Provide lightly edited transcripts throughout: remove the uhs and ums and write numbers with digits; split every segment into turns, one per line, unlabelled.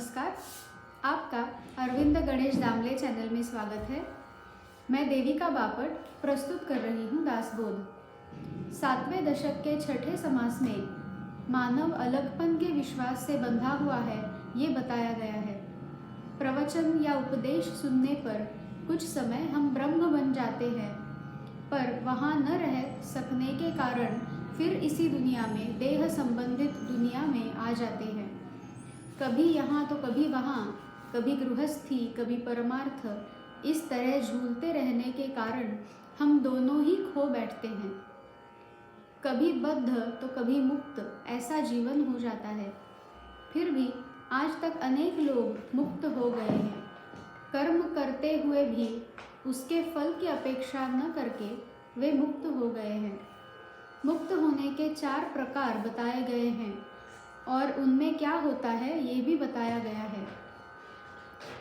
नमस्कार, आपका अरविंद गणेश दामले चैनल में स्वागत है। मैं देविका बापट प्रस्तुत कर रही हूँ दासबोध। 7वें दशक के छठे समास में मानव अलगपन के विश्वास से बंधा हुआ है, ये बताया गया है। प्रवचन या उपदेश सुनने पर कुछ समय हम ब्रह्म बन जाते हैं, पर वहाँ न रह सकने के कारण फिर इसी दुनिया में, देह संबंधित दुनिया में आ जाते हैं। कभी यहाँ तो कभी वहाँ, कभी गृहस्थी कभी परमार्थ, इस तरह झूलते रहने के कारण हम दोनों ही खो बैठते हैं। कभी बद्ध तो कभी मुक्त, ऐसा जीवन हो जाता है। फिर भी आज तक अनेक लोग मुक्त हो गए हैं। कर्म करते हुए भी उसके फल की अपेक्षा न करके वे मुक्त हो गए हैं। मुक्त होने के 4 प्रकार बताए गए हैं और उनमें क्या होता है ये भी बताया गया है।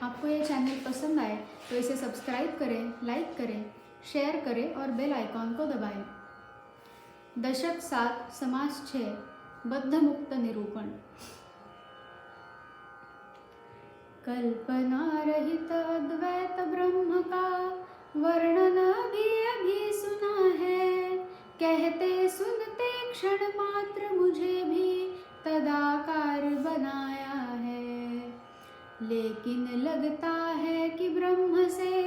आपको ये चैनल पसंद आए तो इसे सब्सक्राइब करें, लाइक करें, शेयर करें और बेल आइकॉन को दबाएं। दशक 7 समास 6 बद्ध मुक्त निरूपण। कल्पना रहित अद्वैत ब्रह्म का वर्णन अभी सुना है। कहते सुनते क्षण मात्र मुझे भी तदाकार बनाया है। लेकिन लगता है कि ब्रह्म से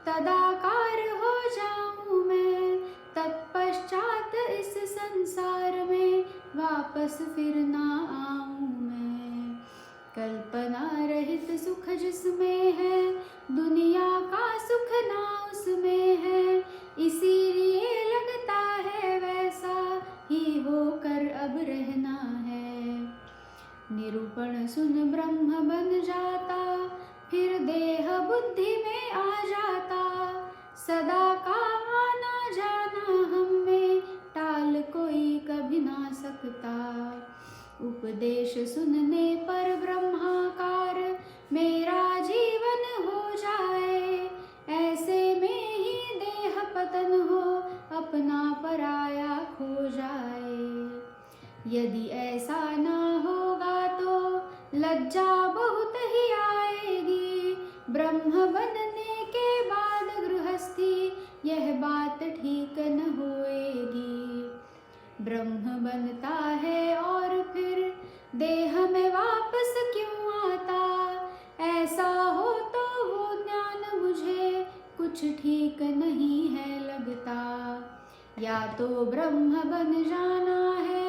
तदाकार हो जाऊं मैं, तत्पश्चात इस संसार में वापस फिर ना आऊं मैं। कल्पना रहित सुख जिसमें है, दुनिया का सुख ना उसमें है। इसीलिए लगता है वैसा ही होकर अब रहना है। निरूपण सुन ब्रह्म बन जाता, फिर देह बुद्धि में आ जाता। सदा का आना जाना हम में टाल कोई कभी ना सकता। उपदेश सुनने पर ब्रह्माकार मेरा जीवन हो जाए। ऐसे में ही देह पतन हो, अपना पराया खो जाए। यदि ऐसा ना होगा तो लज्जा बहुत ही आएगी। ब्रह्म बनने के बाद गृहस्थी यह बात ठीक न होएगी। ब्रह्म बनता है और फिर देह में वापस क्यों आता। ऐसा हो तो वो ज्ञान मुझे कुछ ठीक नहीं है लगता। या तो ब्रह्म बन जाना है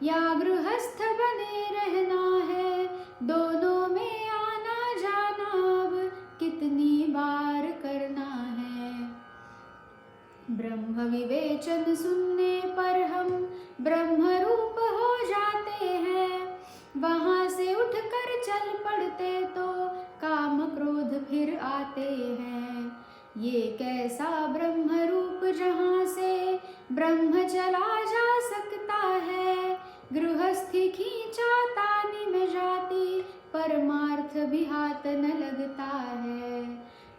या गृहस्थ बने रहना है। दोनों में आना जाना अब कितनी बार करना है। ब्रह्म विवेचन सुनने पर हम ब्रह्म रूप हो जाते हैं। वहाँ से उठकर चल पड़ते तो काम क्रोध फिर आते हैं। ये कैसा ब्रह्म रूप जहाँ से ब्रह्म चला जा सकता है। गृहस्थी खींचा तानी में जाती, परमार्थ भी हाथ न लगता है।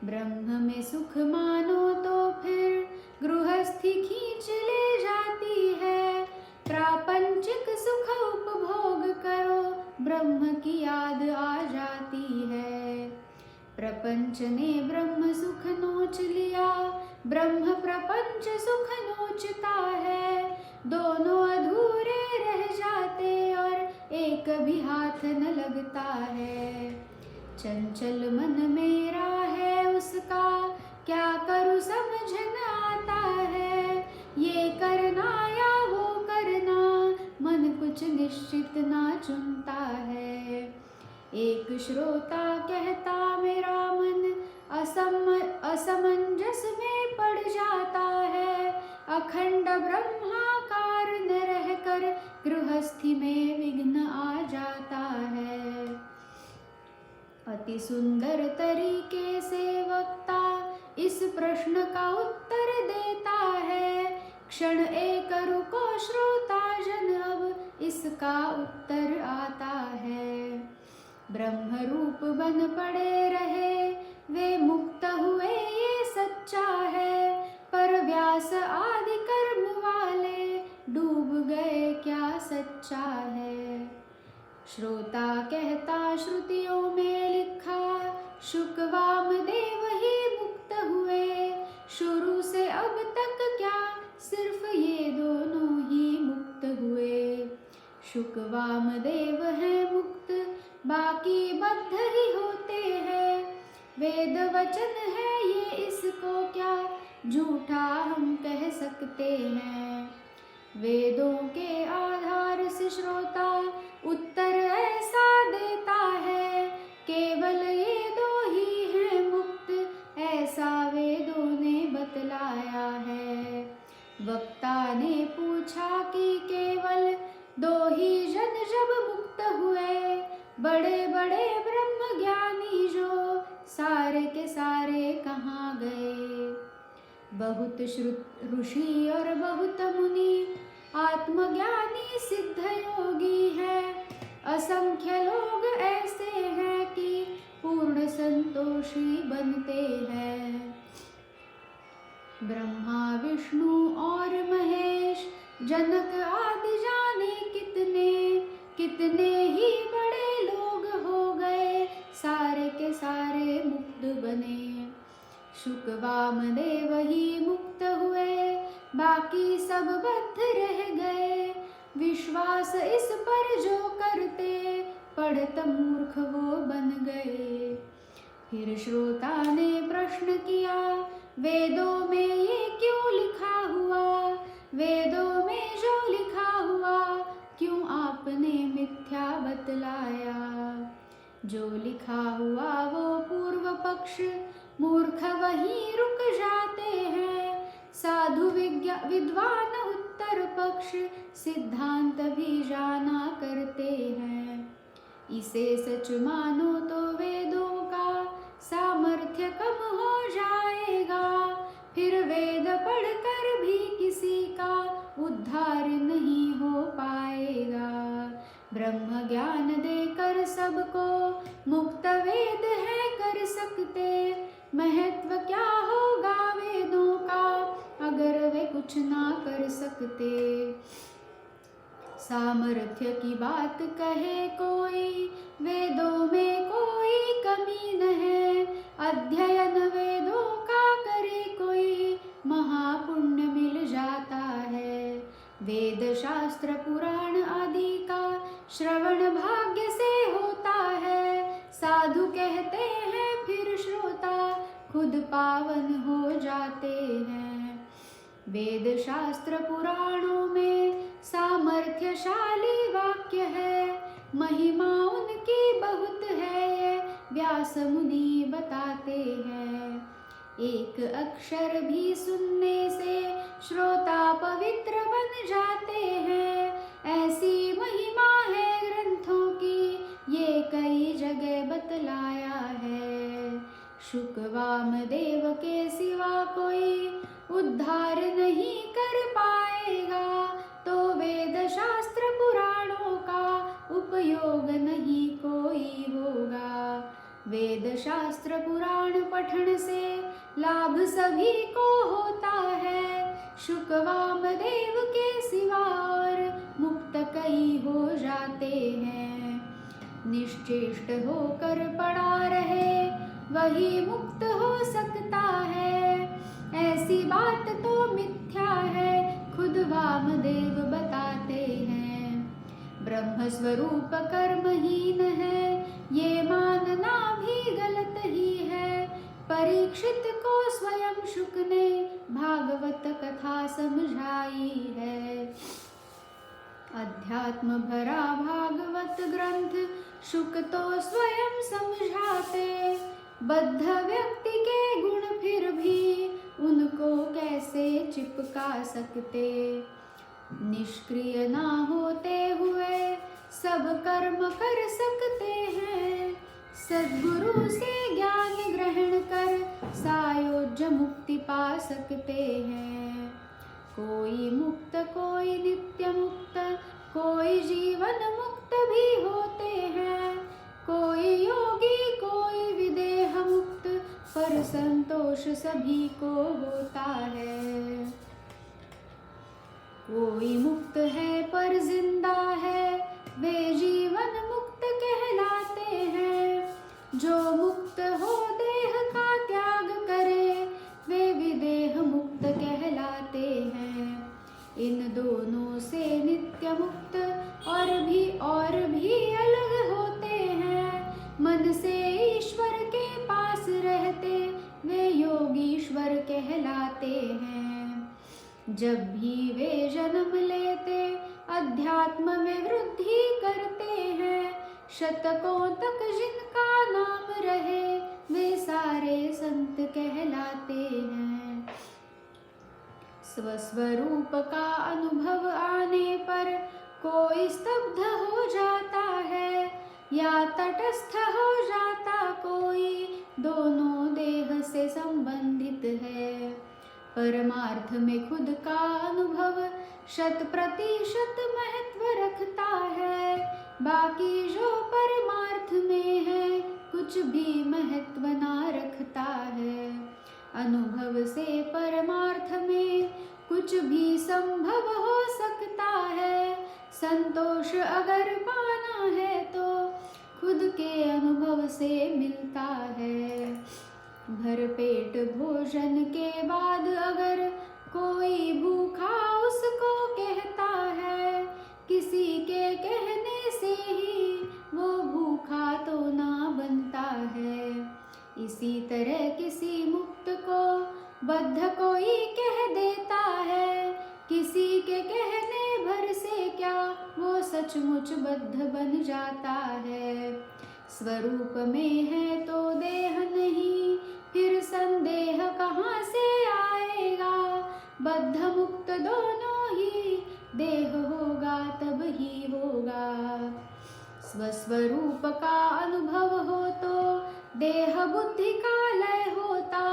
ब्रह्म में सुख मानो तो फिर गृहस्थी खींच ले जाती है। प्रापंचिक सुख उपभोग करो, ब्रह्म की याद आ जाती है। प्रपंच ने ब्रह्म सुख नोच लिया, ब्रह्म प्रपंच सुख नोचता है। दोनों अधूरे रह जाते और एक भी हाथ न लगता है। चंचल मन मेरा है उसका, क्या करूं समझ न आता है। ये करना या वो करना, मन कुछ निश्चित ना चुनता है। एक श्रोता कहता मेरा मन असमंजस में पड़ जाता है। अखंड ब्रह्माकार न रहकर गृहस्थी में विघ्न आ जाता है। अति सुंदर तरीके से वक्ता इस प्रश्न का उत्तर देता है। क्षण एक रुको श्रोता जन, अब इसका उत्तर आता है। ब्रह्म रूप बन पड़े रहे वे मुक्त हुए ये सच्चा है। पर व्यास आदि कर्म वाले डूब गए क्या सच्चा है। श्रोता कहता श्रुतियों में लिखा, शुक वामदेव ही मुक्त हुए। शुरू से अब तक क्या सिर्फ ये दोनों ही मुक्त हुए। शुक वामदेव है मुक्त, बाकी बद्ध ही होते हैं। वेद वचन है ये, इसको क्या झूठा हम कह सकते हैं। वेदों के आधार से श्रोता उत्तर ऐसा देता है, केवल ये दो ही हैं मुक्त, ऐसा वेदों ने बतलाया है। वक्ता ने पूछा कि केवल दो ही जन जब मुक्त हुए, बड़े बड़े ब्रह्म ज्ञानी जो सारे के सारे कहाँ गए। बहुत ऋषि और बहुत मुनि आत्मज्ञानी सिद्ध योगी है। असंख्य लोग ऐसे हैं कि पूर्ण संतोषी बनते हैं। ब्रह्मा विष्णु और महेश जनक आदि जाने कितने, कितने ही बड़े लोग हो गए, सारे के सारे मुक्त बने। शुक वामदेव ही मुक्त हुए, बाकी सब बद्ध रह गए। विश्वास इस पर जो करते, पढ़त मूर्ख वो बन गए। फिर श्रोता ने प्रश्न किया, वेदों में ये क्यों लिखा हुआ। वेदों में जो लिखा हुआ, क्यों आपने मिथ्या बतलाया। जो लिखा हुआ वो पूर्व पक्ष, मूर्ख वहीं रुक जाते हैं। साधु विद्वान उत्तर पक्ष, सिद्धांत भी जाना करते हैं। इसे सच मानो तो वेदों का सामर्थ्य कम हो जाएगा। फिर वेद पढ़कर भी किसी का उद्धार नहीं हो पाएगा। ब्रह्म ज्ञान देकर सबको मुक्त वेद है कर सकते। महत्व क्या होगा वेदों का, अगर वे कुछ ना कर सकते। सामर्थ्य की बात कहे कोई, वेदों में कोई कमी न है। अध्ययन वेदों का करे कोई, महापुण्य मिल जाता है। वेद शास्त्र पुराण आदि का श्रवण भाग्य से होता है। साधु कहते हैं फिर श्रोता खुद पावन हो जाते हैं। वेद शास्त्र पुराणों में सामर्थ्यशाली वाक्य है। महिमा उनकी बहुत है, ये व्यास मुनि बताते हैं। एक अक्षर भी सुनने से श्रोता पवित्र बन जाते हैं। ऐसी महिमा है ग्रंथों की, ये कई जगह बतलाया है। शुक वामदेव के सिवा कोई उद्धार नहीं कर पाएगा। तो वेद शास्त्र पुराणों का उपयोग नहीं कोई होगा। वेद शास्त्र पुराण पठन से लाभ सभी को होता है। शुक वामदेव के सिवा और मुक्त कई हो जाते हैं। निश्चेष्ट होकर पड़ा रहे, वही मुक्त हो सकता है। ऐसी बात तो मिथ्या है, खुद वामदेव बताते हैं। ब्रह्म स्वरूप कर्महीन है, ये मानना भी गलत ही है। परीक्षित को स्वयं शुक ने भागवत कथा समझाई है। अध्यात्म भरा भागवत ग्रंथ शुक तो स्वयं समझाते। बद्ध व्यक्ति के गुण फिर भी उनको कैसे चिपका सकते। निष्क्रिय ना होते हुए सब कर्म कर सकते हैं। सद्गुरु से ज्ञान ग्रहण कर सायोज्य मुक्ति पा सकते हैं। कोई मुक्त कोई नित्य मुक्त, कोई जीवन मुक्त भी होते हैं। कोई योगी कोई विदेह मुक्त, पर संतोष सभी को होता है। कोई मुक्त है पर जिंदा है, वे जीवन मुक्त जो मुक्त हो देह का त्याग करे वे विदेह मुक्त कहलाते हैं। इन दोनों से नित्य मुक्त और भी अलग होते हैं। मन से ईश्वर के पास रहते वे योगीश्वर कहलाते हैं। जब भी वे जन्म लेते अध्यात्म में वृद्धि करते हैं। शतकों तक जिनका नाम रहे वे सारे संत कहलाते हैं। स्वस्वरूप का अनुभव आने पर कोई स्तब्ध हो जाता है या तटस्थ हो जाता कोई, दोनों देह से संबंधित है। परमार्थ में खुद का अनुभव 100% महत्व रखता है। बाकी जो परमार्थ में है कुछ भी महत्व ना रखता है। अनुभव से परमार्थ में कुछ भी संभव हो सकता है। संतोष अगर पाना है तो खुद के अनुभव से मिलता है। भरपेट भोजन के बाद अगर कोई भूखा उसको कहता है, किसी के कहने से ही वो भूखा तो ना बनता है। इसी तरह किसी मुक्त को बद्ध कोई कह देता है। किसी के कहने भर से क्या वो सचमुच बद्ध बन जाता है। स्वरूप में है तो देह नहीं, फिर संदेह कहाँ से आएगा। बद्ध मुक्त दोनों ही देह होगा तब ही होगा। स्वस्वरूप का अनुभव हो तो देह बुद्धि का लय होता।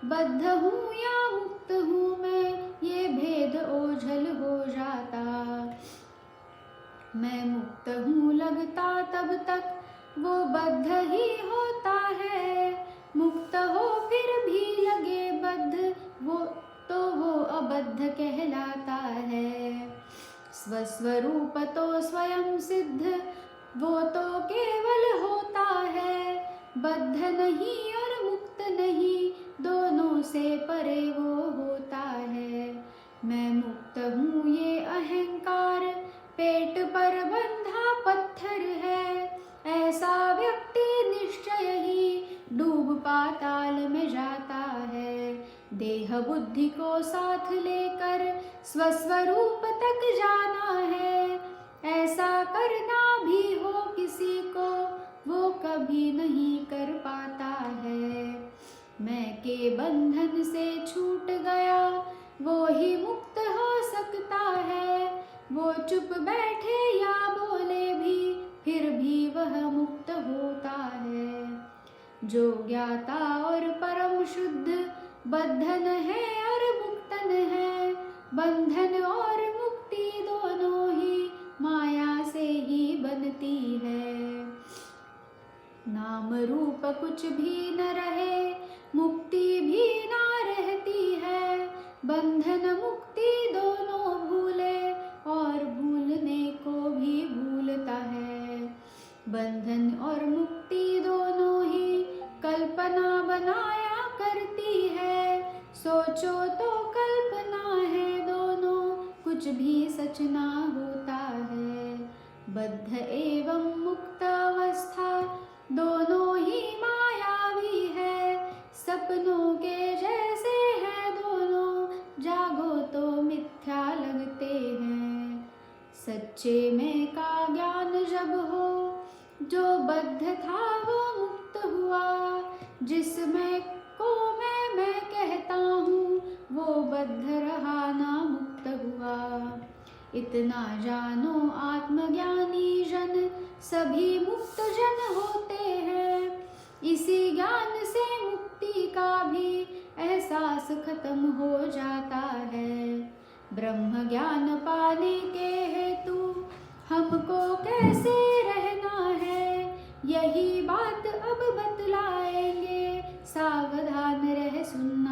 बद्ध हूँ या मुक्त हूँ मैं ये भेद ओझल हो जाता। मैं मुक्त हूँ लगता तब तक वो बद्ध ही होता है। मुक्त हो फिर भी लगे बद्ध वो अबद्ध कहलाता है। स्वस्वरूप तो स्वयं सिद्ध वो तो केवल होता है। बद्ध नहीं और मुक्त नहीं दोनों से परे वो होता है। मैं मुक्त हूँ ये अहंकार पेट पर बंधा पत्थर है। ऐसा व्यक्ति निश्चय ही डूब पाताल में जाता है। देह बुद्धि को साथ लेकर स्वस्वरूप तक जाना है। ऐसा करना भी हो किसी को वो कभी नहीं कर पाता है। मैं के बंधन से छूट गया वो ही मुक्त हो सकता है। वो चुप बैठे या बोले भी फिर भी वह मुक्त होता है। जो ज्ञाता और परम शुद्ध बंधन है और मुक्तन है। बंधन और मुक्ति दोनों ही माया से ही बनती है। नाम रूप कुछ भी न रहे मुक्ति भी ना रहती है। बंधन मुक्ति दोनों भूले और भूलने को भी भूलता है। बंधन और मुक्ति दोनों ही कल्पना बनाया करती है। सोचो तो कल्पना है दोनों कुछ भी सच ना होता है। बद्ध एवं मुक्त अवस्था दोनों ही मायावी है। सपनों के जैसे है दोनों जागो तो मिथ्या लगते हैं। सच्चे में का ज्ञान जब हो जो बद्ध था वो मुक्त हुआ। जिसमें को मैं कहता हूँ वो बद्ध रहा ना मुक्त हुआ। इतना जानो आत्मज्ञानी जन सभी मुक्त जन होते हैं। इसी ज्ञान से मुक्ति का भी एहसास खत्म हो जाता है। ब्रह्म ज्ञान पाने के हेतु हमको कैसे रहना है यही बात अब बतलाएंगे। सावधान रह सुन